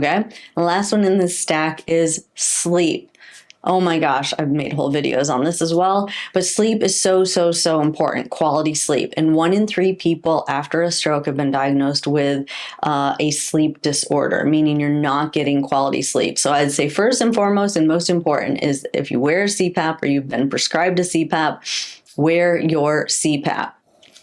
Okay. The last one in this stack is sleep. Oh my gosh, I've made whole videos on this as well, but sleep is so important, quality sleep. And 1 in 3 people after a stroke have been diagnosed with a sleep disorder, meaning you're not getting quality sleep. So I'd say first and foremost and most important is if you wear CPAP or you've been prescribed a CPAP, wear your CPAP.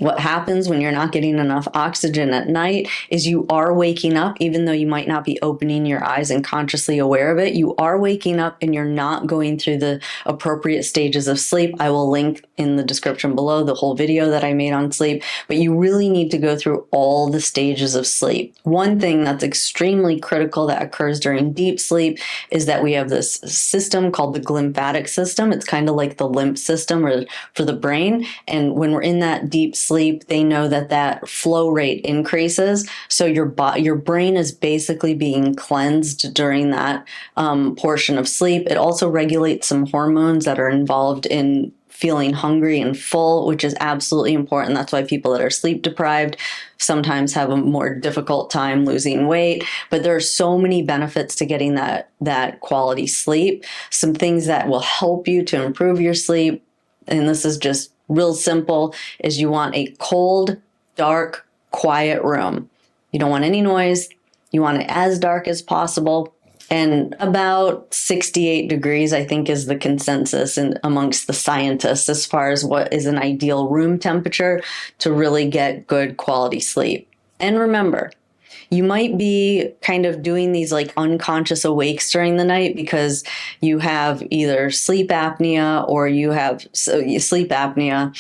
What happens when you're not getting enough oxygen at night is you are waking up, even though you might not be opening your eyes and consciously aware of it. You are waking up and you're not going through the appropriate stages of sleep. I will link in the description below the whole video that I made on sleep, but you really need to go through all the stages of sleep. One thing that's extremely critical that occurs during deep sleep is that we have this system called the glymphatic system. It's kind of like the lymph system or for the brain. And when we're in that deep sleep, they know that that flow rate increases. So your brain is basically being cleansed during that portion of sleep. It also regulates some hormones that are involved in feeling hungry and full, which is absolutely important. That's why people that are sleep deprived sometimes have a more difficult time losing weight. But there are so many benefits to getting that quality sleep. Some things that will help you to improve your sleep, and this is just real simple, is you want a cold, dark, quiet room. You don't want any noise. You want it as dark as possible. And about 68 degrees, I think, is the consensus amongst the scientists as far as what is an ideal room temperature to really get good quality sleep. And remember, you might be kind of doing these like unconscious awakes during the night because you have either sleep apnea or you have sleep apnea.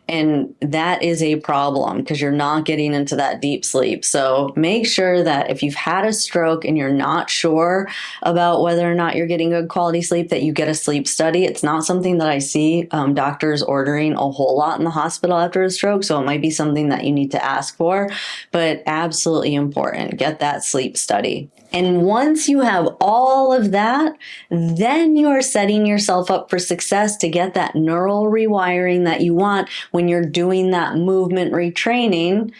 And that is a problem because you're not getting into that deep sleep. So make sure that if you've had a stroke and you're not sure about whether or not you're getting good quality sleep, that you get a sleep study. It's not something that I see doctors ordering a whole lot in the hospital after a stroke. So it might be something that you need to ask for, but absolutely important. Get that sleep study. And once you have all of that, then you are setting yourself up for success to get that neural rewiring that you want when you're doing that movement retraining